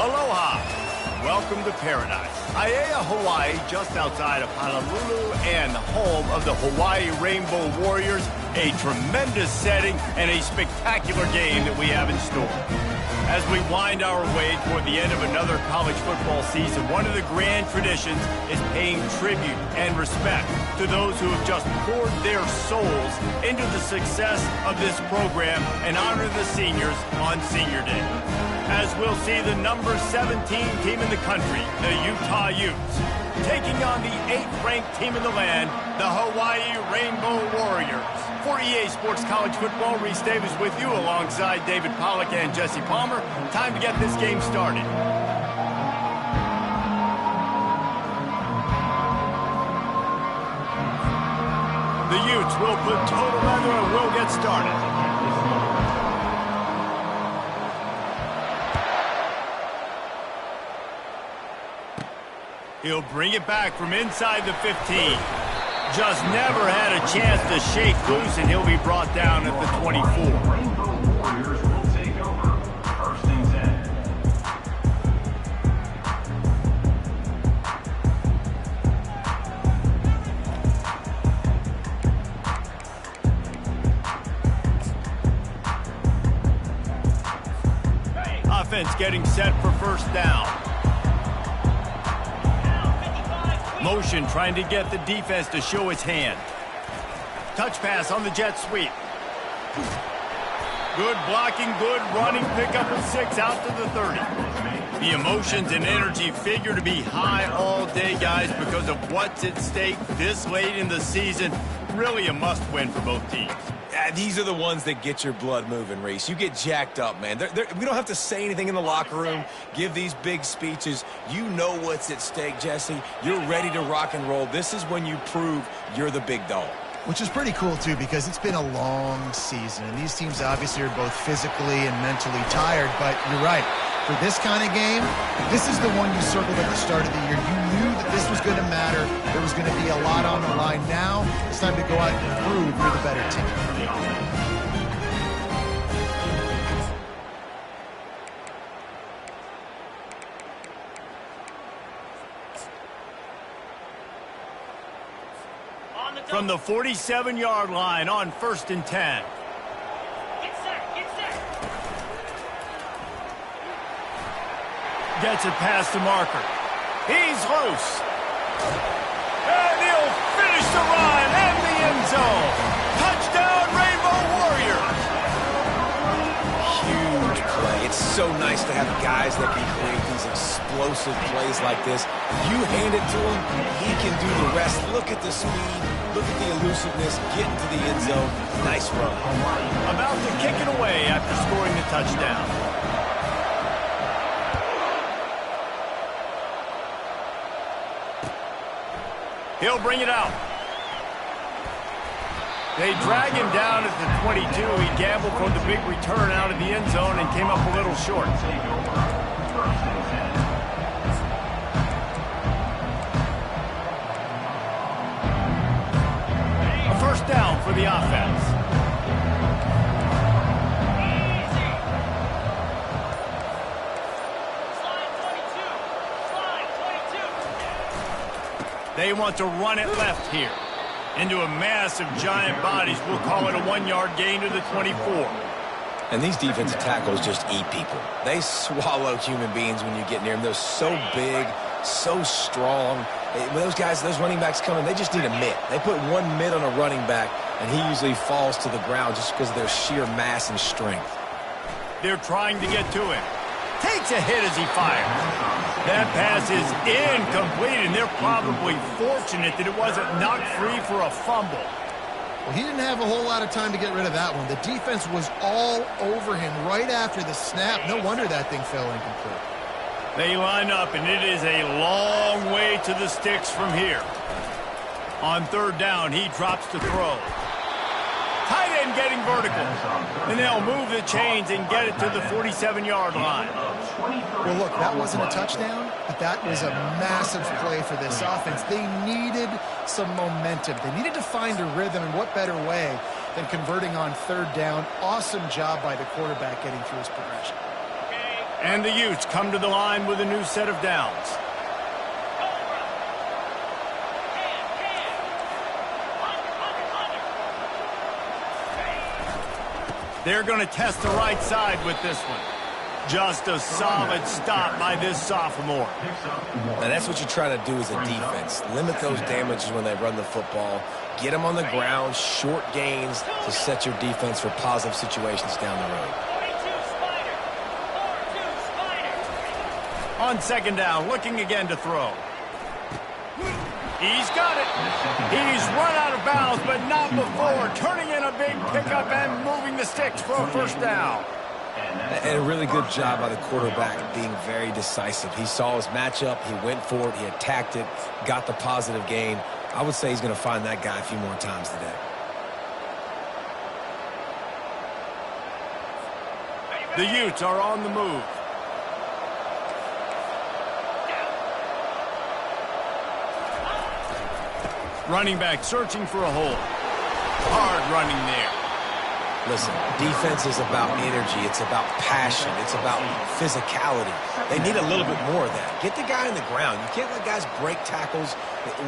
Aloha. Welcome to paradise. Aiea, Hawaii, just outside of Honolulu and home of the Hawaii Rainbow Warriors. A tremendous setting and a spectacular game that we have in store. As we wind our way toward the end of another college football season, one of the grand traditions is paying tribute and respect to those who have just poured their souls into the success of this program and honor the seniors on Senior Day. As we'll see the number 17 team in the country, the Utah Utes, taking on the 8th-ranked team in the land, the Hawaii Rainbow Warriors. For EA Sports College Football, Reese Davis with you alongside David Pollack and Jesse Palmer. Time to get this game started. The Utes will put total leather and will get started. He'll bring it back from inside the 15. Just never had a chance to shake loose, and he'll be brought down at the 24. Warriors will take over. First and 10. Offense getting set for first down. Motion trying to get the defense to show its hand. Touch pass on the jet sweep. Good blocking, good running, pickup of 6 out to the 30. The emotions and energy figure to be high all day, guys, because of what's at stake this late in the season. Really a must-win for both teams. These are the ones that get your blood moving, Reese. You get jacked up, man. We don't have to say anything in the locker room, give these big speeches. You know what's at stake, Jesse. You're ready to rock and roll. This is when you prove you're the big dog. Which is pretty cool, too, because it's been a long season. And these teams obviously are both physically and mentally tired. But you're right. For this kind of game, this is the one you circled at the start of the year. You knew that this was going to matter. There was going to be a lot on the line. Now it's time to go out and prove you're the better team. From the 47-yard line on 1st and 10. Get set, get set. Gets it past the marker. He's loose. And he'll finish the run in the end zone. Touchdown, Rainbow Warriors. Huge play. It's so nice to have guys that can create these explosive plays like this. You hand it to him, he can do the rest. Look at the speed. Look at the elusiveness, getting to the end zone. Nice run. About to kick it away after scoring the touchdown. He'll bring it out. They drag him down at the 22. He gambled for the big return out of the end zone and came up a little short. First down for the offense. Slide 22. They want to run it left here. Into a mass of giant bodies. We'll call it a 1-yard gain to the 24. And these defensive tackles just eat people. They swallow human beings when you get near them. They're so big, so strong. When those guys, those running backs come in, they just need a mitt. They put one mitt on a running back, and he usually falls to the ground just because of their sheer mass and strength. They're trying to get to him. Takes a hit as he fires. That pass is incomplete, and they're probably fortunate that it wasn't knocked free for a fumble. Well, he didn't have a whole lot of time to get rid of that one. The defense was all over him right after the snap. No wonder that thing fell incomplete. They line up, and it is a long way to the sticks from here. On 3rd down, he drops to throw. Tight end getting vertical. And they'll move the chains and get it to the 47-yard line. Well, look, that wasn't a touchdown, but that was a massive play for this offense. They needed some momentum. They needed to find a rhythm, and what better way than converting on 3rd down. Awesome job by the quarterback getting through his progression. Okay, And the Utes come to the line with a new set of downs. They're going to test the right side with this one. Just a solid stop by this sophomore. Now that's what you try to do as a defense. Limit those damages when they run the football. Get them on the ground, short gains to set your defense for positive situations down the road. On second down, looking again to throw. He's got it. He's run out of bounds, but not before. Turning in a big pickup and moving the sticks for a first down. And a really good job by the quarterback being very decisive. He saw his matchup, he went for it, he attacked it, got the positive gain. I would say he's going to find that guy a few more times today. The Utes are on the move. Running back searching for a hole. Hard running there. Listen, defense is about energy. It's about passion. It's about physicality. They need a little bit more of that. Get the guy on the ground. You can't let guys break tackles.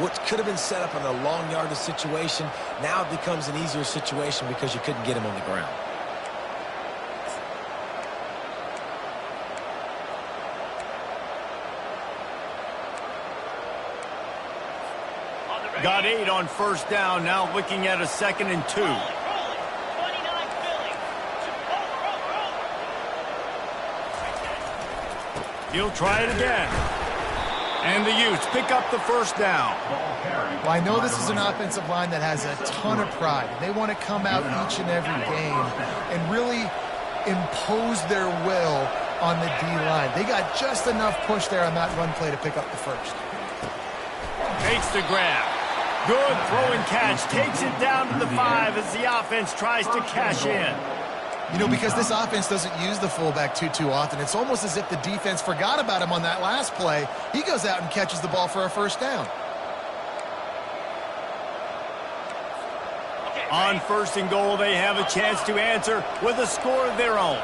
What could have been set up in a long yardage situation, now it becomes an easier situation because you couldn't get him on the ground. Got 8 on first down, now looking at a 2nd and 2. He'll try it again. And the Utes pick up the first down. Well, I know this is an offensive line that has a ton of pride. They want to come out each and every game and really impose their will on the D-line. They got just enough push there on that run play to pick up the first. Makes the grab. Good throw and catch. Takes it down to the 5 as the offense tries to cash in. You know, because this offense doesn't use the fullback too often, it's almost as if the defense forgot about him on that last play. He goes out and catches the ball for a first down. On 1st and goal, they have a chance to answer with a score of their own.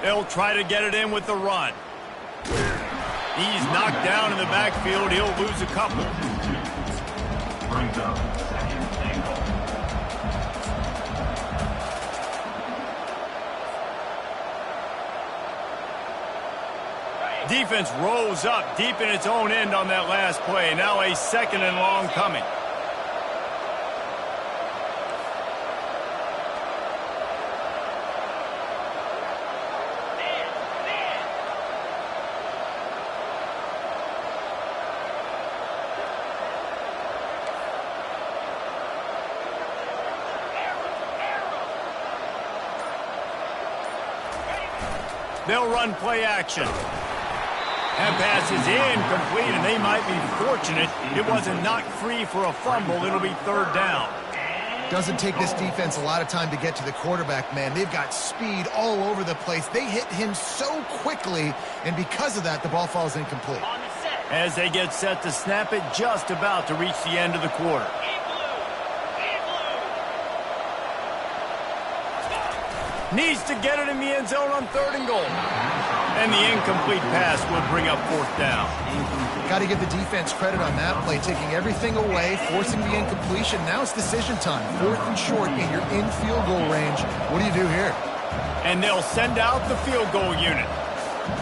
They'll try to get it in with the run. He's knocked down in the backfield. He'll lose a couple. Brings up 2nd and goal. Defense rose up deep in its own end on that last play. Now a 2nd and long coming. They'll run play action. That pass is incomplete, and they might be fortunate it wasn't knocked free for a fumble. It'll be 3rd down. Doesn't take this defense a lot of time to get to the quarterback, man. They've got speed all over the place. They hit him so quickly, and because of that, the ball falls incomplete. As they get set to snap it, just about to reach the end of the quarter. Needs to get it in the end zone on 3rd and goal. And the incomplete pass will bring up 4th down. Got to give the defense credit on that play, taking everything away, forcing the incompletion. Now it's decision time. 4th and short, and you're in field goal range. What do you do here? And they'll send out the field goal unit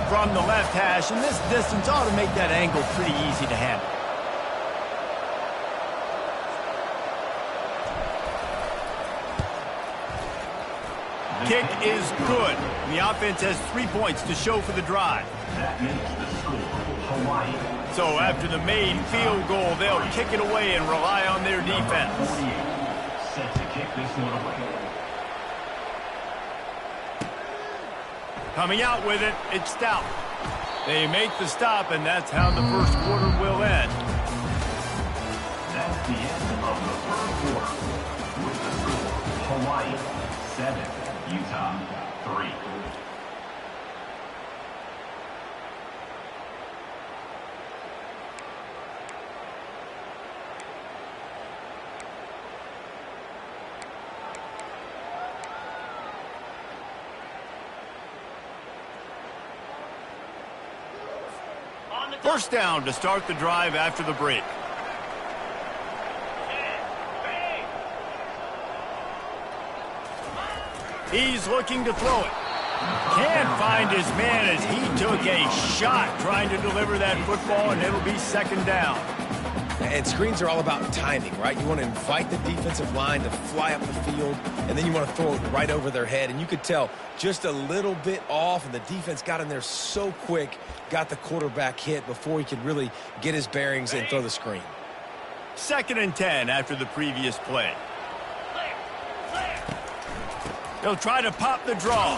from the left hash, and this distance ought to make that angle pretty easy to handle. Kick is good. The offense has 3 points to show for the drive. That makes the score Hawaii. So after the made field goal, they'll kick it away and rely on their defense. 48, set to kick this one away. Coming out with it, it's Stout. They make the stop, and that's how the first quarter will end. That's the end of the first quarter. With the score Hawaii 7, Utah 3. First down to start the drive after the break. He's looking to throw it. Can't find his man as he took a shot trying to deliver that football, and it'll be second down. And screens are all about timing, right? You want to invite the defensive line to fly up the field, and then you want to throw it right over their head. And you could tell just a little bit off, and the defense got in there so quick, got the quarterback hit before he could really get his bearings and throw the screen. 2nd and 10 after the previous play. They'll try to pop the draw.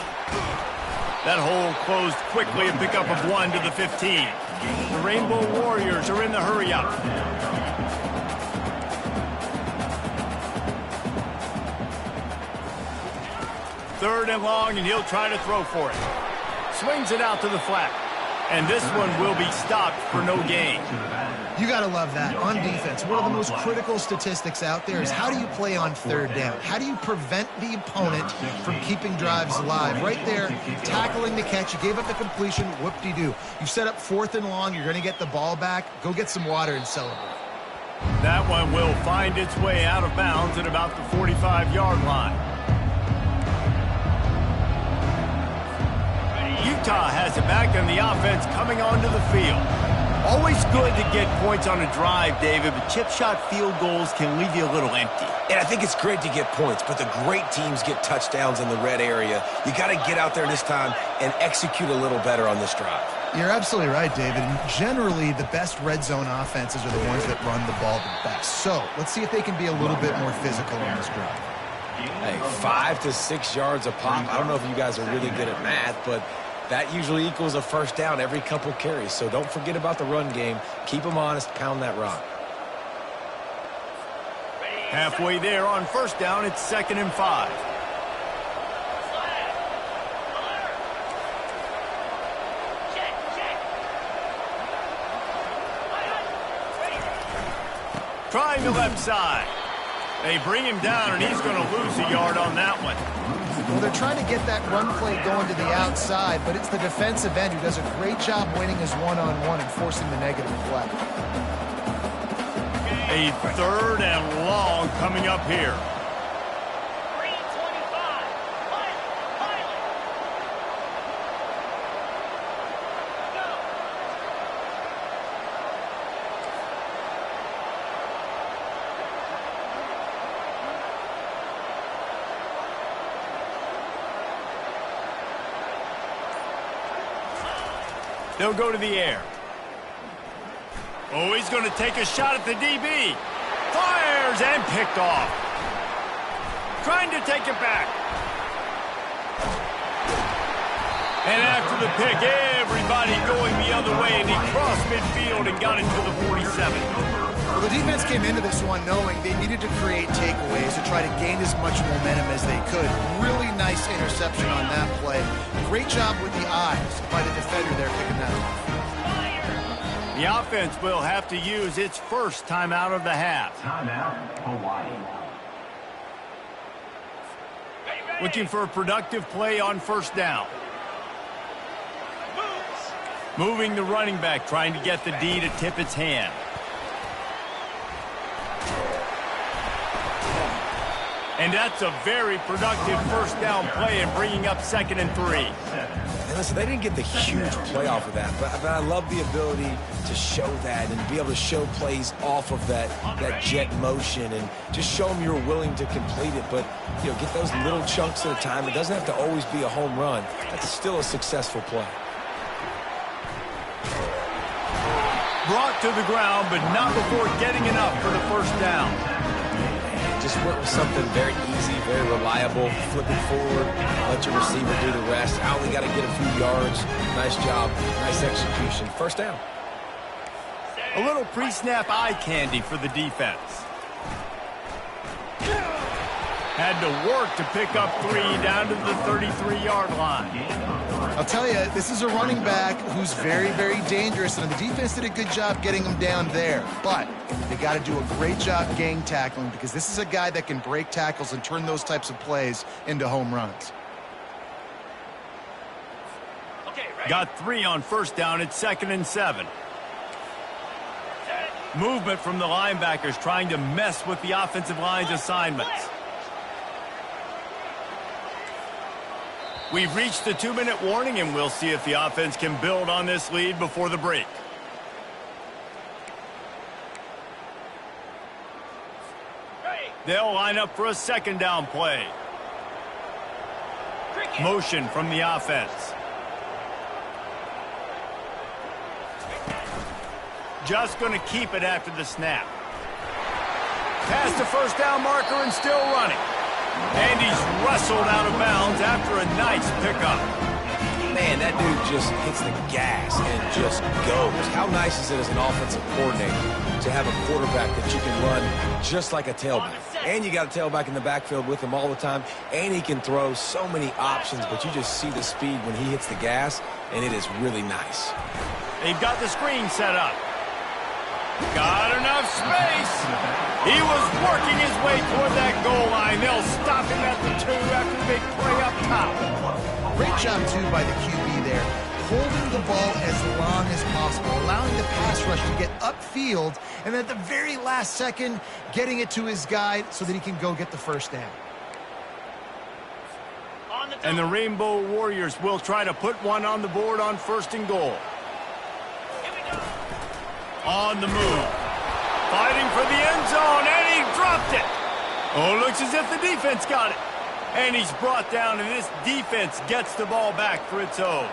That hole closed quickly, a pickup of 1 to the 15. The Rainbow Warriors are in the hurry-up. Third and long, and he'll try to throw for it. Swings it out to the flat. And this one will be stopped for no gain. You got to love that. On defense, one of the most critical statistics out there is how do you play on third down? How do you prevent the opponent from keeping drives alive? Right there, tackling the catch. You gave up the completion. Whoop-de-doo. You set up 4th and long. You're going to get the ball back. Go get some water and celebrate. That one will find its way out of bounds at about the 45-yard line. Utah has it back on the offense coming onto the field. Always good to get points on a drive, David, but chip shot field goals can leave you a little empty. And I think it's great to get points, but the great teams get touchdowns in the red area. You got to get out there this time and execute a little better on this drive. You're absolutely right, David. And generally, the best red zone offenses are the ones that run the ball the best. So let's see if they can be a little bit more physical on this drive. Hey, 5 to 6 yards a pop. I don't know if you guys are really good at math, but that usually equals a first down every couple carries. So don't forget about the run game. Keep them honest. Pound that rock. Halfway there on first down, it's 2nd and 5. Trying the left side. They bring him down, and he's going to lose a yard on that one. Well, they're trying to get that run play going to the outside, but it's the defensive end who does a great job winning his one-on-one and forcing the negative play. A 3rd and long coming up here. They'll go to the air. Oh, he's going to take a shot at the DB. Fires and picked off. Trying to take it back. And after the pick, everybody going the other way, and he crossed midfield and got into the 47. Well, the defense came into this one knowing they needed to create takeaways to try to gain as much momentum as they could. Really nice interception on that play. Great job with the eyes by the defender there picking that off. The offense will have to use its first timeout of the half. Timeout, Hawaii. Looking for a productive play on first down. Moving the running back, trying to get the D to tip its hand. And that's a very productive first down play and bringing up 2nd and 3. And listen, they didn't get the huge play off of that, but I love the ability to show that and be able to show plays off of that jet motion and just show them you're willing to complete it. But, you know, get those little chunks at a time. It doesn't have to always be a home run. That's still a successful play. Brought to the ground, but not before getting enough for the first down. Just went with something very easy, very reliable. Flip it forward, let your receiver do the rest. I only got to get a few yards. Nice job, nice execution. First down. A little pre-snap eye candy for the defense. Had to work to pick up 3 down to the 33-yard line. I'll tell you, this is a running back who's very, very dangerous, and the defense did a good job getting him down there. But they got to do a great job gang tackling because this is a guy that can break tackles and turn those types of plays into home runs. Got 3 on first down at 2nd and 7. Movement from the linebackers trying to mess with the offensive line's assignments. We've reached the 2-minute warning, and we'll see if the offense can build on this lead before the break. They'll line up for a second down play. Motion from the offense. Just going to keep it after the snap. Past the first down marker and still running. And he's wrestled out of bounds after a nice pickup. Man, that dude just hits the gas and just goes. How nice is it as an offensive coordinator to have a quarterback that you can run just like a tailback? And you got a tailback in the backfield with him all the time, and he can throw so many options, but you just see the speed when he hits the gas, and it is really nice. They've got the screen set up. Got enough space. He was working his way toward that goal line. They'll stop him at the 2 after the big play up top. Great job, too, by the QB there. Holding the ball as long as possible, allowing the pass rush to get upfield, and at the very last second, getting it to his guy so that he can go get the first down. And the Rainbow Warriors will try to put one on the board on 1st and goal. On the move. Fighting for the end zone, and he dropped it. Oh, looks as if the defense got it. And he's brought down, and this defense gets the ball back for its own.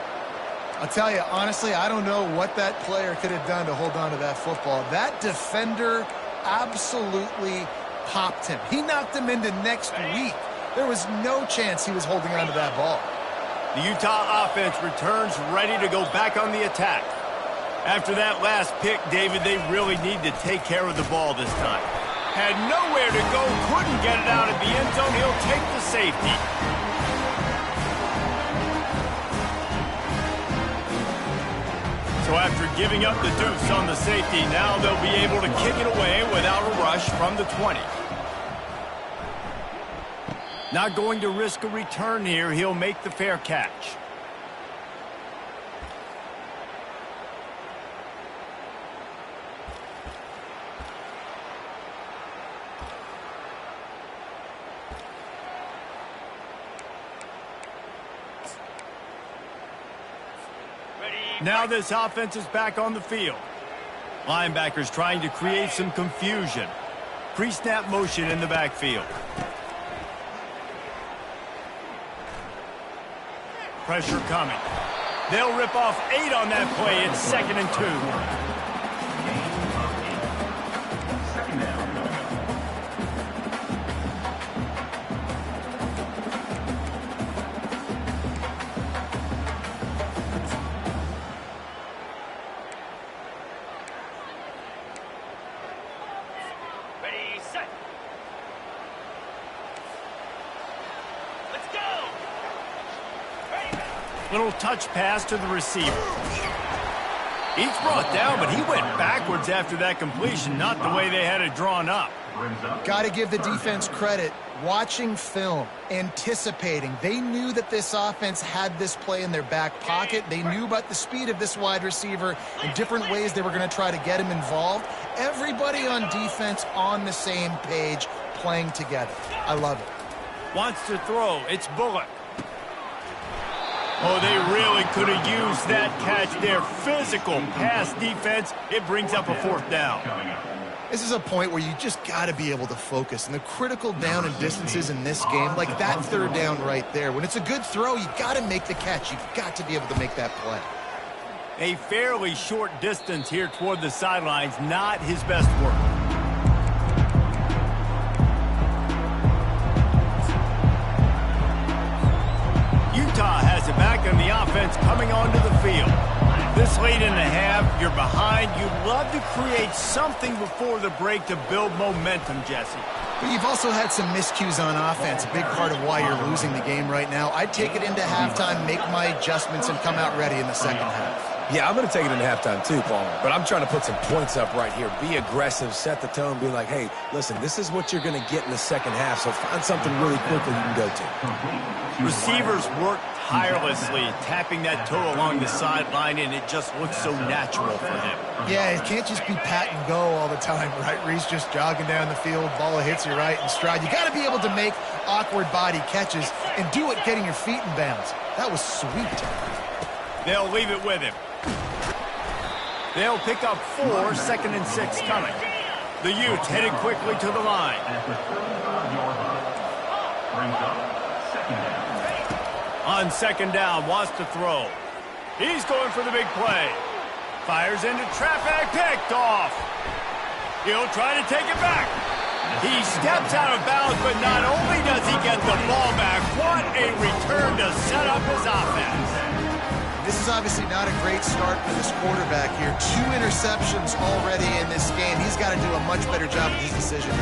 I'll tell you, honestly, I don't know what that player could have done to hold on to that football. That defender absolutely popped him. He knocked him into next week. There was no chance he was holding on to that ball. The Utah offense returns ready to go back on the attack. After that last pick, David, they really need to take care of the ball this time. Had nowhere to go, couldn't get it out of the end zone. He'll take the safety. So after giving up the deuce on the safety, now they'll be able to kick it away without a rush from the 20. Not going to risk a return here. He'll make the fair catch. Now this offense is back on the field. Linebackers trying to create some confusion. Pre-snap motion in the backfield. Pressure coming. They'll rip off 8 on that play. It's 2nd and 2. Second down. Ready, set. Let's go. Little touch pass to the receiver. He's brought down, but he went backwards after that completion, not the way they had it drawn up. Got to give the defense credit. Watching film, anticipating. They knew that this offense had this play in their back pocket. They knew about the speed of this wide receiver and different ways they were going to try to get him involved. Everybody on defense on the same page, playing together. I love it. Wants to throw. It's Bullock. Oh, they really could have used that catch there. Physical pass defense. It brings up a 4th down. This is a point where you just got to be able to focus. And the critical down and distances in this game, like that 3rd down right there, when it's a good throw, you got to make the catch. You've got to be able to make that play. A fairly short distance here toward the sidelines. Not his best work. Utah has it back on the offense coming onto the field. This late in the half, you're behind. You'd love to create something before the break to build momentum, Jesse. But you've also had some miscues on offense, a big part of why you're losing the game right now. I'd take it into halftime, make my adjustments, and come out ready in the second half. Yeah, I'm going to take it into halftime too, Palmer. But I'm trying to put some points up right here. Be aggressive, set the tone, be like, hey, listen, this is what you're going to get in the second half, so find something really quickly you can go to. Receivers work tirelessly, tapping that toe along the sideline, and it just looks so natural for him. Yeah, it can't just be pat and go all the time, right? Reese just jogging down the field, ball hits you right in stride. You got to be able to make awkward body catches and do it getting your feet in bounds. That was sweet. They'll leave it with him. They'll pick up 4, 2nd and 6 coming. The Utes headed quickly to the line. At the 35-yard line. Brings up second down. On 2nd down, wants to throw. He's going for the big play. Fires into traffic, picked off. He'll try to take it back. He steps out of bounds, but not only does he get the ball back, what a return to set up his offense. This is obviously not a great start for this quarterback here. 2 interceptions already in this game. He's got to do a much better job with his decision.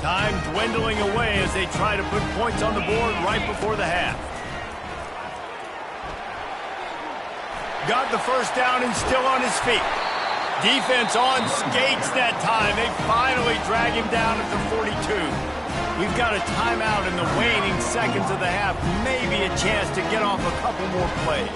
Time dwindling away as they try to put points on the board right before the half. Got the first down and still on his feet. Defense on skates that time. They finally drag him down at the 42. We've got a timeout in the waning seconds of the half. Maybe a chance to get off a couple more plays.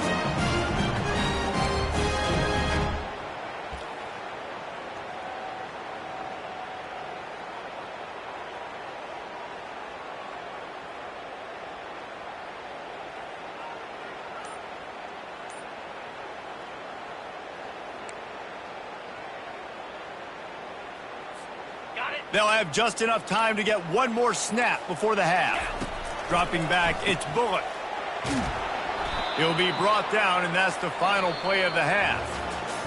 They'll have just enough time to get one more snap before the half. Dropping back, it's Bullock. He'll be brought down, and that's the final play of the half.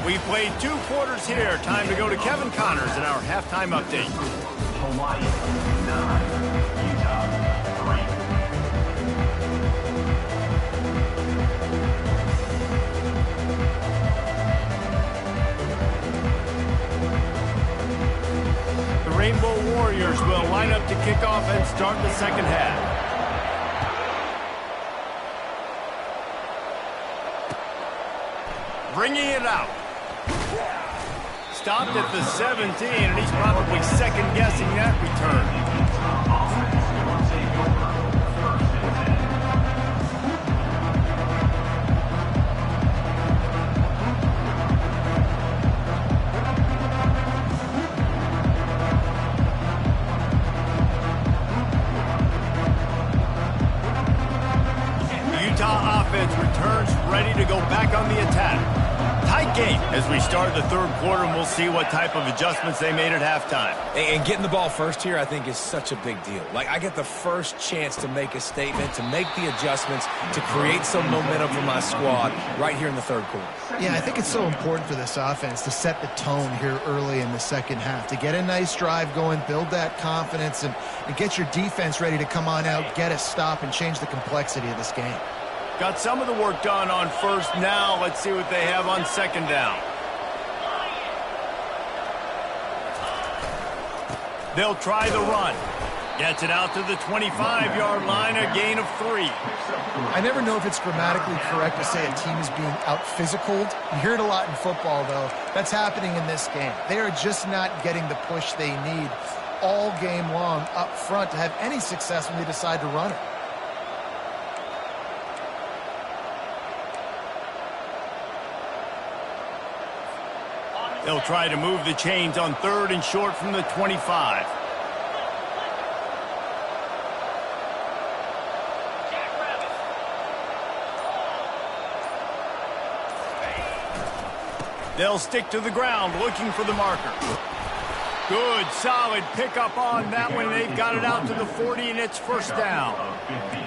We played 2 quarters here. Time to go to Kevin Connors in our halftime update. Hawaii 9, Utah 3. Rainbow Warriors will line up to kick off and start the second half. Bringing it out. Stopped at the 17, and he's probably second-guessing that return. Returns ready to go back on the attack. Tight game as we start the third quarter, and we'll see what type of adjustments they made at halftime. And getting the ball first here, I think, is such a big deal. Like, I get the first chance to make a statement, to make the adjustments, to create some momentum for my squad right here in the third quarter. Yeah, I think it's so important for this offense to set the tone here early in the second half, to get a nice drive going, build that confidence, and get your defense ready to come on out, get a stop, and change the complexity of this game. Got some of the work done on first. Now let's see what they have on second down. They'll try the run. Gets it out to the 25-yard line, a gain of 3. I never know if it's grammatically correct to say a team is being out-physicaled. You hear it a lot in football, though. That's happening in this game. They are just not getting the push they need all game long up front to have any success when they decide to run it. They'll try to move the chains on 3rd and short from the 25. They'll stick to the ground looking for the marker. Good, solid pickup on that one. They've got it out to the 40, and it's first down.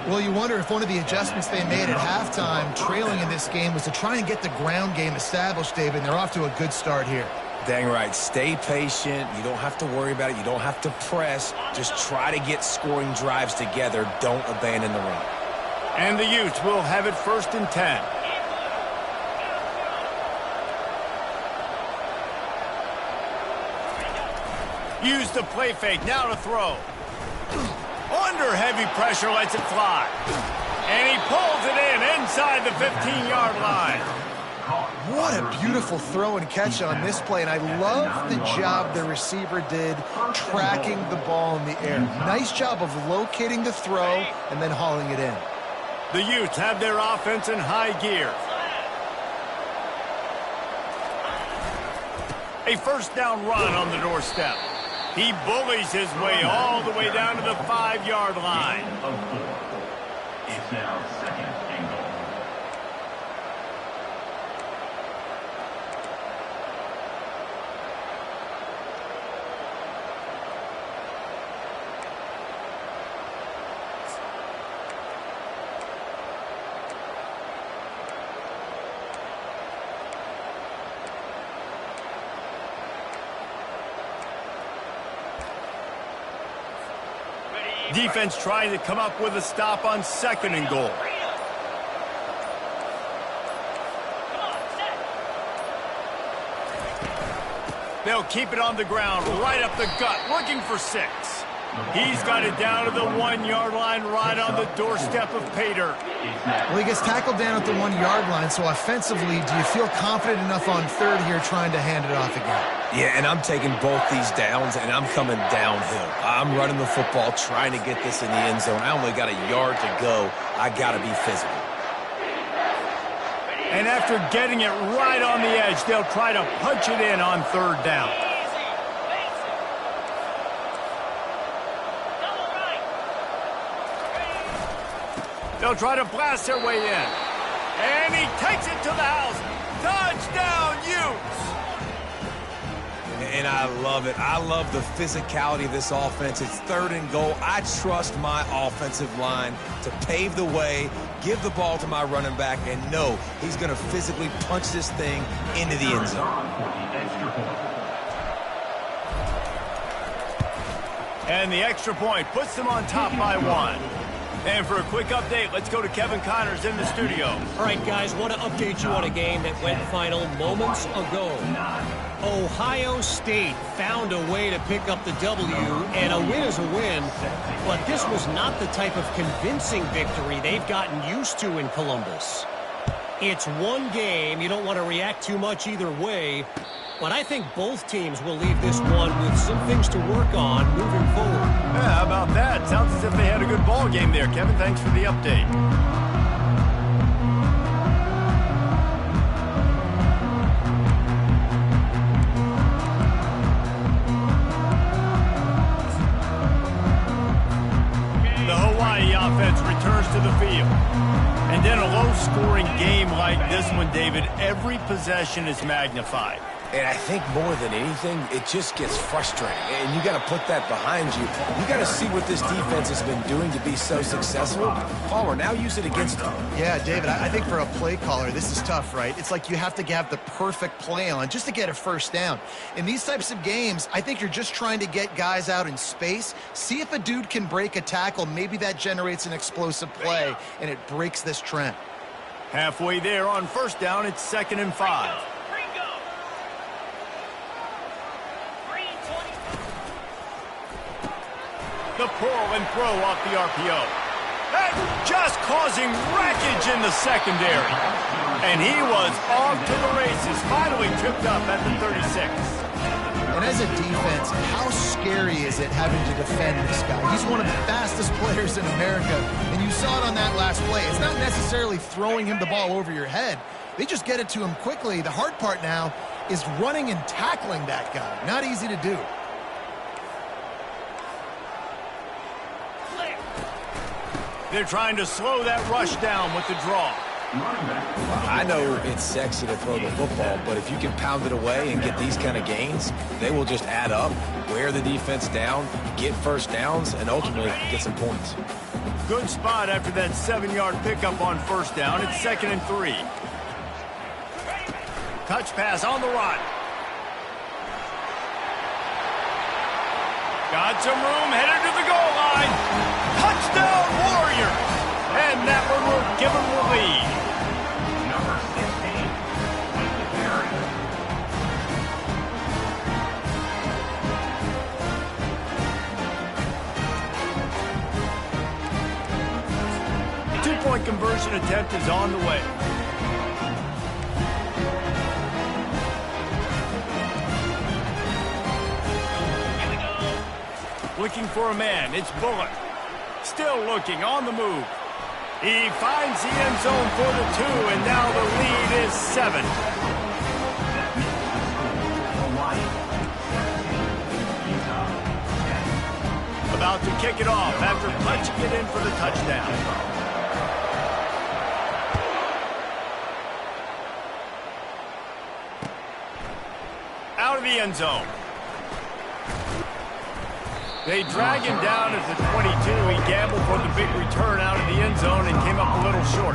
Well, you wonder if one of the adjustments they made at halftime, trailing in this game, was to try and get the ground game established, David. And they're off to a good start here. Dang right. Stay patient. You don't have to worry about it. You don't have to press. Just try to get scoring drives together. Don't abandon the run. And the Utes will have it 1st and 10. Use the play fake, now to throw. Under heavy pressure, lets it fly. And he pulls it in inside the 15-yard line. What a beautiful throw and catch on this play, and I love the job the receiver did tracking the ball in the air. Nice job of locating the throw and then hauling it in. The Utes have their offense in high gear. A first down run on the doorstep. He bullies his way all the way down to the 5-yard line. It's now second and goal. Defense trying to come up with a stop on second and goal. They'll keep it on the ground, right up the gut, looking for 6. He's got it down to the 1-yard line, right on the doorstep of pay dirt. Well, he gets tackled down at the 1-yard line, so offensively, do you feel confident enough on third here trying to hand it off again? Yeah, and I'm taking both these downs, and I'm coming downhill. I'm running the football, trying to get this in the end zone. I only got a yard to go. I got to be physical. And after getting it right on the edge, they'll try to punch it in on third down. They'll try to blast their way in. And he takes it to the house. Touchdown, Utes! And I love it. I love the physicality of this offense. It's third and goal. I trust my offensive line to pave the way, give the ball to my running back, and know he's going to physically punch this thing into the end zone. And the extra point puts them on top by 1. And for a quick update, let's go to Kevin Connors in the studio. All right, guys, want to update you on a game that went final moments ago. Ohio State found a way to pick up the W, and a win is a win, but this was not the type of convincing victory they've gotten used to in Columbus. It's one game. You don't want to react too much either way, but I think both teams will leave this one with some things to work on moving forward. Yeah, how about that? Sounds as if they had a good ball game there. Kevin, thanks for the update. The Hawaii offense returns to the field. And in a low-scoring game like this one, David, every possession is magnified. And I think more than anything, it just gets frustrating. And you got to put that behind you. You got to see what this defense has been doing to be so successful. Palmer, now use it against them. Yeah, David, I think for a play caller, this is tough, right? It's like you have to have the perfect play on just to get a first down. In these types of games, I think you're just trying to get guys out in space, see if a dude can break a tackle. Maybe that generates an explosive play, and it breaks this trend. Halfway there on first down, it's 2nd and 5. The pull and throw off the RPO. And just causing wreckage in the secondary. And he was off to the races, finally tripped up at the 36. And as a defense, how scary is it having to defend this guy? He's one of the fastest players in America, and you saw it on that last play. It's not necessarily throwing him the ball over your head. They just get it to him quickly. The hard part now is running and tackling that guy. Not easy to do. They're trying to slow that rush down with the draw. I know it's sexy to throw the football, but if you can pound it away and get these kind of gains, they will just add up, wear the defense down, get first downs, and ultimately get some points. Good spot after that 7-yard pickup on first down. It's 2nd and 3. Touch pass on the run. Got some room, headed to the goal line. Touchdown, Warriors! And that one will give them the lead. Number 16, Two-point conversion attempt is on the way. Looking for a man. It's Bullock. Still looking, on the move. He finds the end zone for the 2, and now the lead is 7. About to kick it off after punching it in for the touchdown. Out of the end zone. They drag him down at the 22. He gambled for the big return out of the end zone and came up a little short.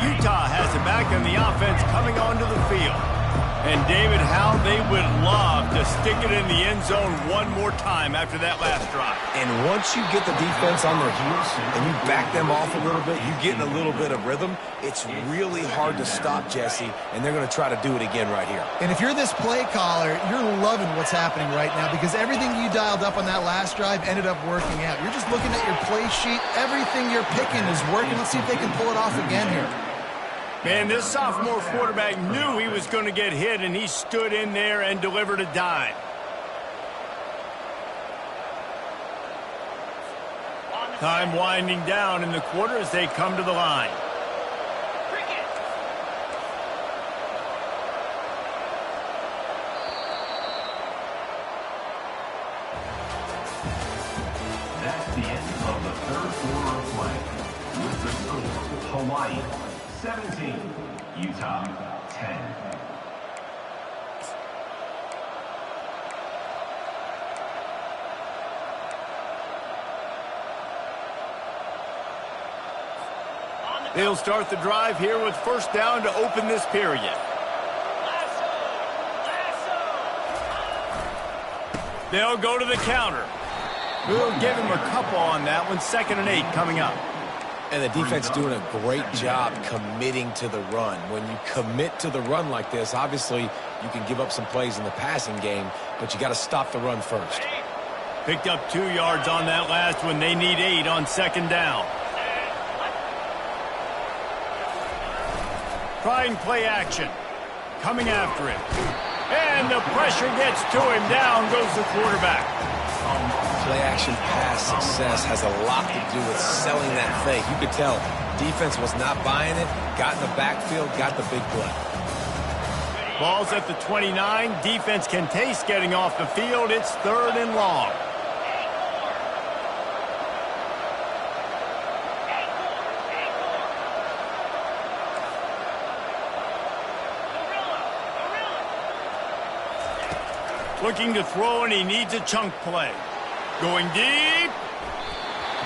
Utah has it back and the offense coming onto the field. And David, how they would love to stick it in the end zone one more time after that last drive. And once you get the defense on their heels and you back them off a little bit, you get in a little bit of rhythm, it's really hard to stop, Jesse, and they're going to try to do it again right here. And if you're this play caller, you're loving what's happening right now because everything you dialed up on that last drive ended up working out. You're just looking at your play sheet. Everything you're picking is working. Let's see if they can pull it off again here. Man, this sophomore quarterback knew he was going to get hit, and he stood in there and delivered a dime. Time winding down in the quarter as they come to the line. That's the end of the third quarter of play. With the score, Hawaii 17, Utah 10. They'll start the drive here with first down to open this period. They'll go to the counter. We'll give him a couple on that one. 2nd and 8 coming up. And the defense doing a great job committing to the run. When you commit to the run like this, obviously you can give up some plays in the passing game, but you got to stop the run first. Picked up 2 yards on that last one. They need 8 on 2nd down. Trying play action. Coming after it. And the pressure gets to him. Down goes the quarterback. Play-action pass success has a lot to do with selling that fake. You could tell defense was not buying it, got in the backfield, got the big play. Ball's at the 29. Defense can taste getting off the field. It's 3rd and long. Looking to throw, and he needs a chunk play. Going deep.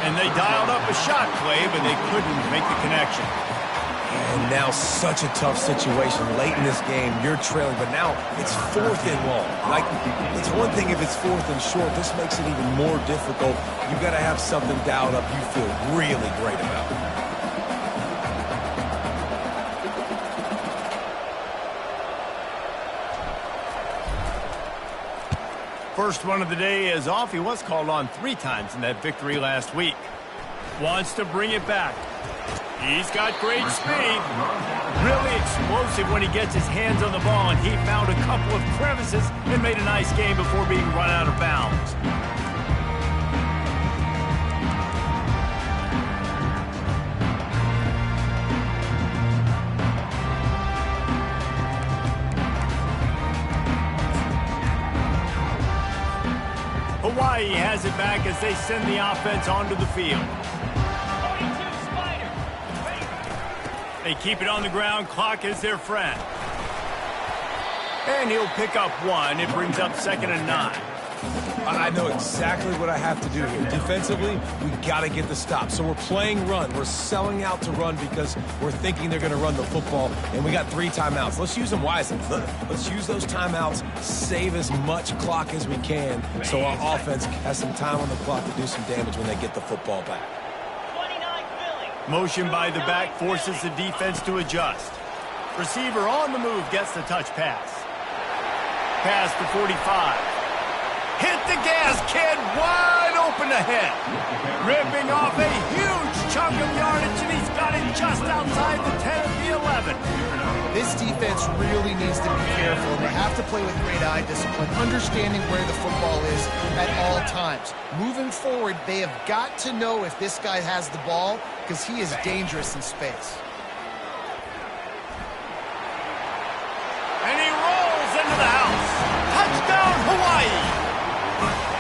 And they dialed up a shot play, but they couldn't make the connection. And now such a tough situation. Late in this game, you're trailing, but now it's 4th and long. Like, it's one thing if it's 4th and short. This makes it even more difficult. You got to have something dialed up you feel really great about. First one of the day is off. He was called on 3 times in that victory last week. Wants to bring it back. He's got great speed. Really explosive when he gets his hands on the ball, and he found a couple of crevices and made a nice game before being run out of bounds. Hawaii has it back as they send the offense onto the field. They keep it on the ground. Clock is their friend. And he'll pick up 1. It brings up 2nd and 9. I know exactly what I have to do here. Defensively, we got to get the stop. So we're playing run. We're selling out to run because we're thinking they're going to run the football, and we got 3 timeouts. Let's use them wisely. Let's use those timeouts, save as much clock as we can so our offense has some time on the clock to do some damage when they get the football back. Motion by the back forces the defense to adjust. Receiver on the move gets the touch pass. Pass to 45. Hit the gas, kid. Wide open ahead. Ripping off a huge chunk of yardage, and he's got it just outside the 10 of the 11. This defense really needs to be careful, and they have to play with great eye discipline, understanding where the football is at all times. Moving forward, they have got to know if this guy has the ball, because he is dangerous in space. And he rolls into the house. Touchdown, Hawaii!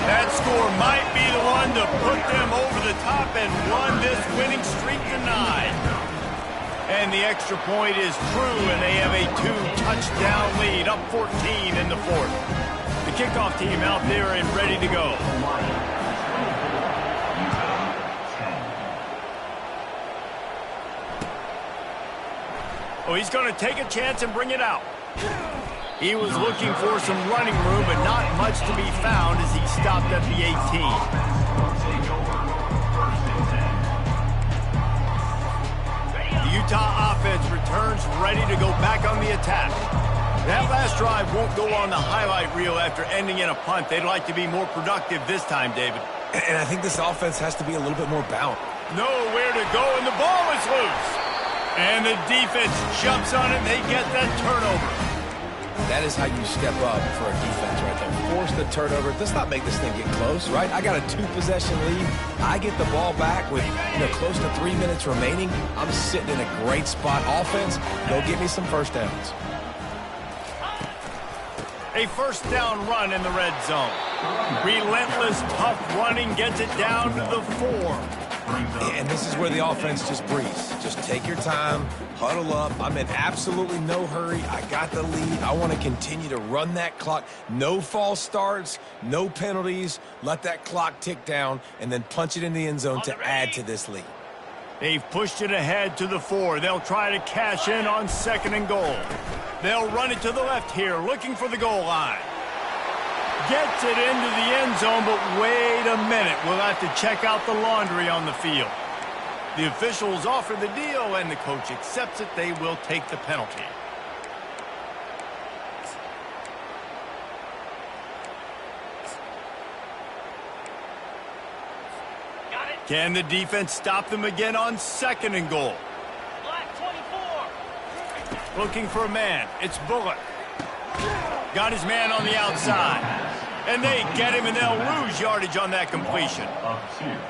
That score might be the one to put them over the top and run this winning streak to 9. And the extra point is true, and they have a 2-touchdown lead, up 14 in the fourth. The kickoff team out there and ready to go. Oh, he's going to take a chance and bring it out. He was looking for some running room, but not much to be found as he stopped at the 18. Utah offense returns ready to go back on the attack. That last drive won't go on the highlight reel after ending in a punt. They'd like to be more productive this time, David. And I think this offense has to be a little bit more balanced. Nowhere to go, and the ball is loose. And the defense jumps on it, and they get that turnover. That is how you step up for a defense right there. Force the turnover. Let's not make this thing get close, right? I got a 2-possession lead. I get the ball back with, close to 3 minutes remaining. I'm sitting in a great spot. Offense, go get me some first downs. A first down run in the red zone. Relentless, tough running gets it down to the 4. And this is where the offense just breathes. Just take your time, huddle up. I'm in absolutely no hurry. I got the lead. I want to continue to run that clock. No false starts, no penalties. Let that clock tick down, and then punch it in the end zone to add to this lead. They've pushed it ahead to the 4. They'll try to cash in on 2nd and goal. They'll run it to the left here, looking for the goal line. Gets it into the end zone, but wait a minute. We'll have to check out the laundry on the field. The officials offer the deal, and the coach accepts it. They will take the penalty. Got it. Can the defense stop them again on 2nd and goal? Black 24. Looking for a man. It's Bullock. Got his man on the outside. And they get him, and they'll lose yardage on that completion.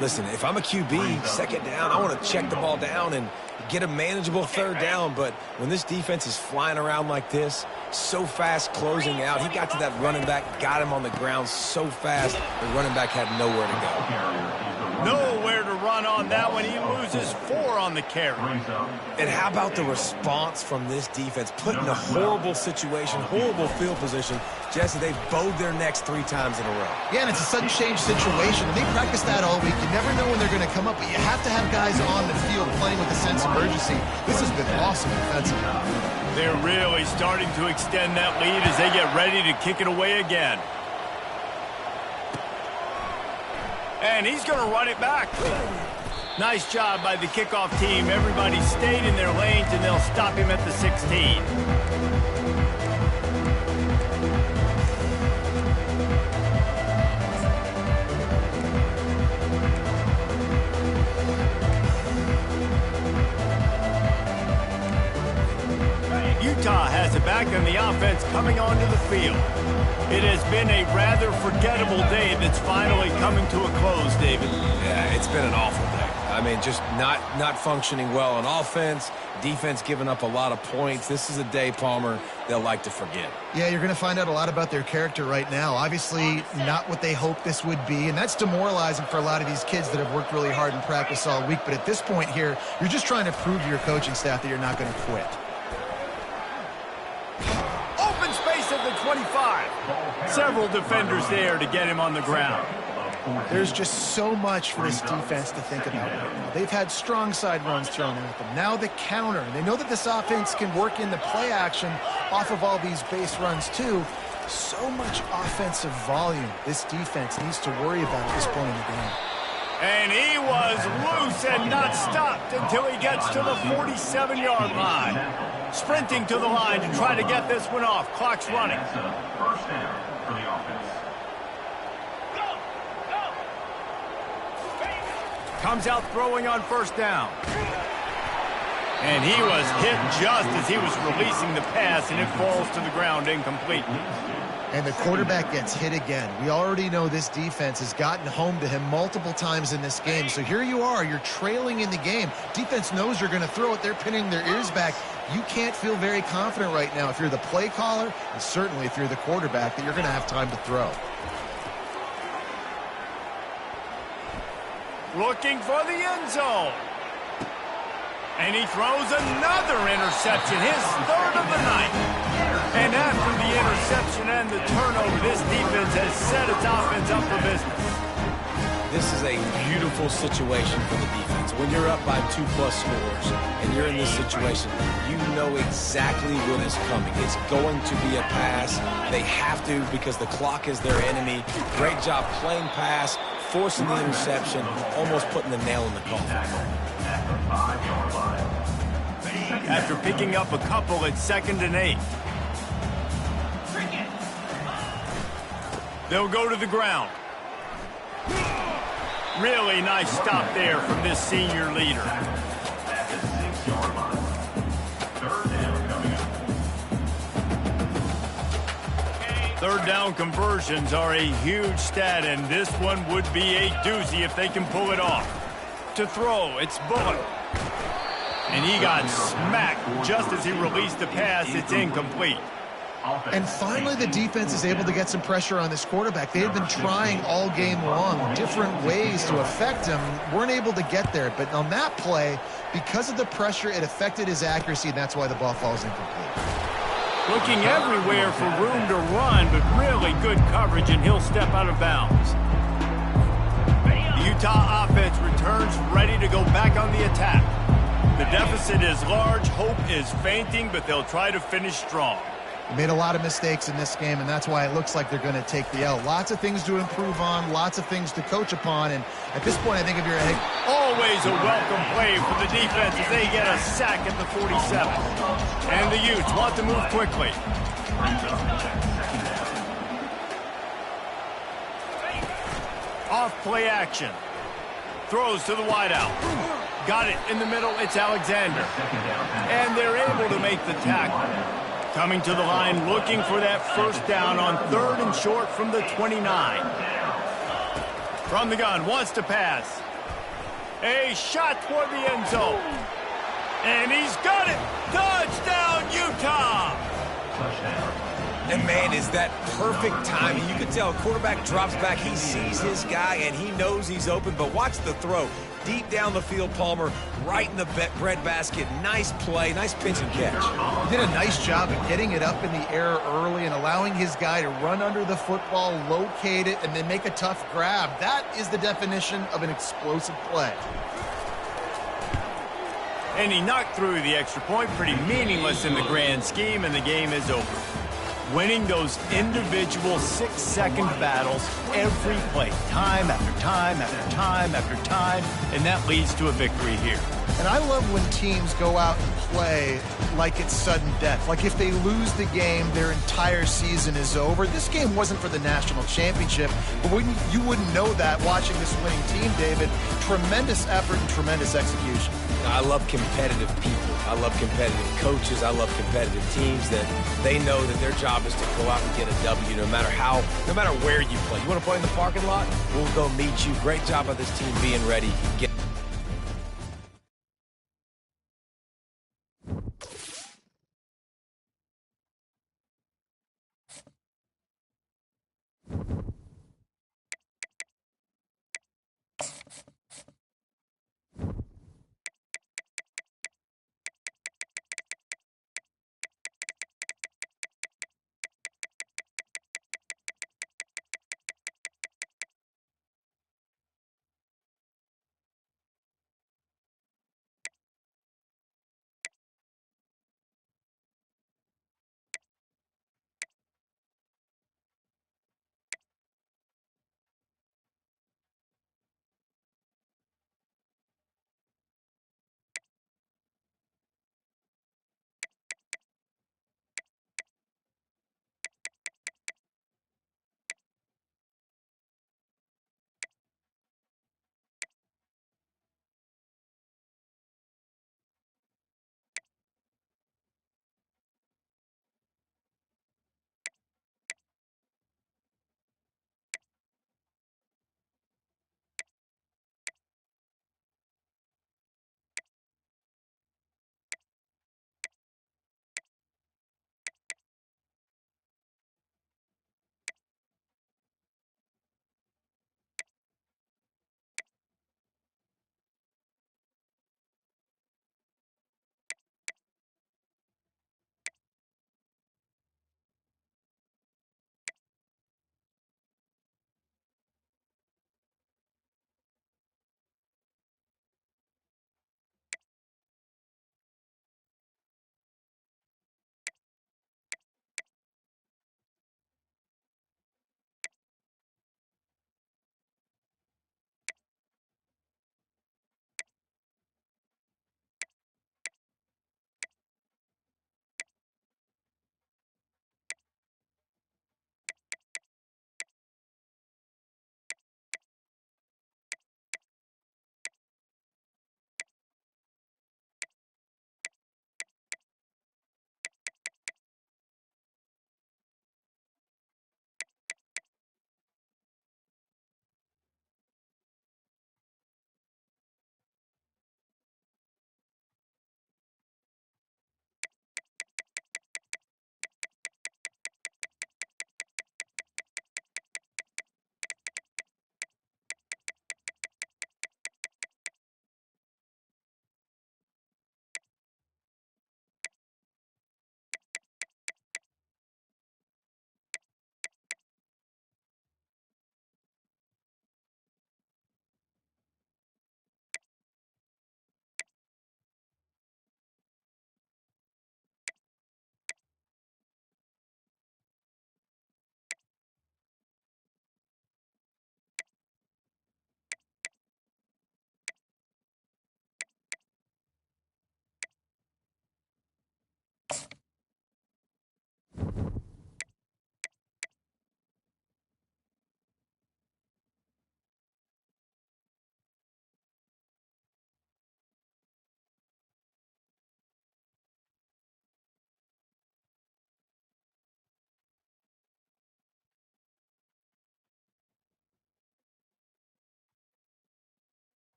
Listen, if I'm a QB, 2nd down, I want to check the ball down and get a manageable 3rd down. But when this defense is flying around like this, so fast closing out, he got to that running back, got him on the ground so fast, the running back had nowhere to go. Nowhere to run on that one. He loses 4 on the carry. And how about the response from this defense? Put in a horrible situation, horrible field position. Jesse, they've bowed their necks 3 times in a row. Yeah, and it's a sudden change situation. They practice that all week. You never know when they're going to come up, but you have to have guys on the field playing with a sense of urgency. This has been awesome defensively. They're really starting to extend that lead as they get ready to kick it away again. And he's going to run it back. Nice job by the kickoff team. Everybody stayed in their lanes, and they'll stop him at the 16. Utah has it back, and the offense coming onto the field. It has been a rather forgettable day that's finally coming to a close, David. Yeah, it's been an awful day. I mean, just not functioning well on offense, defense giving up a lot of points. This is a day, Palmer, they'll like to forget. Yeah, you're going to find out a lot about their character right now. Obviously, not what they hoped this would be, and that's demoralizing for a lot of these kids that have worked really hard in practice all week. But at this point here, you're just trying to prove to your coaching staff that you're not going to quit. Open space at the 25. Several defenders there to get him on the ground. There's just so much for this defense to think about right now. They've had strong side runs thrown at them. Now the counter. They know that this offense can work in the play action off of all these base runs too. So much offensive volume this defense needs to worry about at this point in the game. And he was loose and not stopped until he gets to the 47-yard line. Sprinting to the line to try to get this one off. Clock's running. First down for the offense. Comes out throwing on first down. And he was hit just as he was releasing the pass, and it falls to the ground incomplete. And the quarterback gets hit again. We already know this defense has gotten home to him multiple times in this game. So here you are, you're trailing in the game. Defense knows you're going to throw it. They're pinning their ears back. You can't feel very confident right now if you're the play caller, and certainly if you're the quarterback, that you're going to have time to throw. Looking for the end zone. And he throws another interception, his third of the night. And after the interception and the turnover, this defense has set its offense up for business. This is a beautiful situation for the defense. When you're up by 2+ scores and you're in this situation, you know exactly what is coming. It's going to be a pass. They have to because the clock is their enemy. Great job playing pass, forcing the interception, almost putting the nail in the coffin. After picking up a couple at 2nd and 8. They'll go to the ground. Really nice stop there from this senior leader. Third down conversions are a huge stat, and this one would be a doozy if they can pull it off. To throw, it's Bullock. And he got smacked just as he released the pass. It's incomplete. And finally, the defense is able to get some pressure on this quarterback. They had been trying all game long different ways to affect him. Weren't able to get there. But on that play, because of the pressure, it affected his accuracy, and that's why the ball falls incomplete. Looking everywhere for room to run, but really good coverage, and he'll step out of bounds. The Utah offense returns ready to go back on the attack. The deficit is large, hope is fainting, but they'll try to finish strong. Made a lot of mistakes in this game, and that's why it looks like they're going to take the L. Lots of things to improve on, lots of things to coach upon, and at this point, I think if you're always a welcome play for the defense as they get a sack at the 47. And the Utes want to move quickly. Off play action. Throws to the wideout. Got it in the middle. It's Alexander. And they're able to make the tackle. Coming to the line, looking for that first down on 3rd and short from the 29. From the gun, wants to pass. A shot toward the end zone. And he's got it. Touchdown, Utah! And, man, is that perfect timing. You can tell a quarterback drops back. He sees his guy, and he knows he's open. But watch the throw. Deep down the field, Palmer, right in the bread basket. Nice play, nice pinch and catch. He did a nice job of getting it up in the air early and allowing his guy to run under the football, locate it, and then make a tough grab. That is the definition of an explosive play. And he knocked through the extra point. Pretty meaningless in the grand scheme, and the game is over. Winning those individual 6-second battles every play, time after time after time after time, and that leads to a victory here. And I love when teams go out and play like it's sudden death. Like if they lose the game, their entire season is over. This game wasn't for the national championship, but you wouldn't know that watching this winning team, David. Tremendous effort and tremendous execution. I love competitive people. I love competitive coaches. I love competitive teams that they know that their job is to go out and get a W no matter where you play. You want to play in the parking lot? We'll go meet you. Great job by this team being ready. Get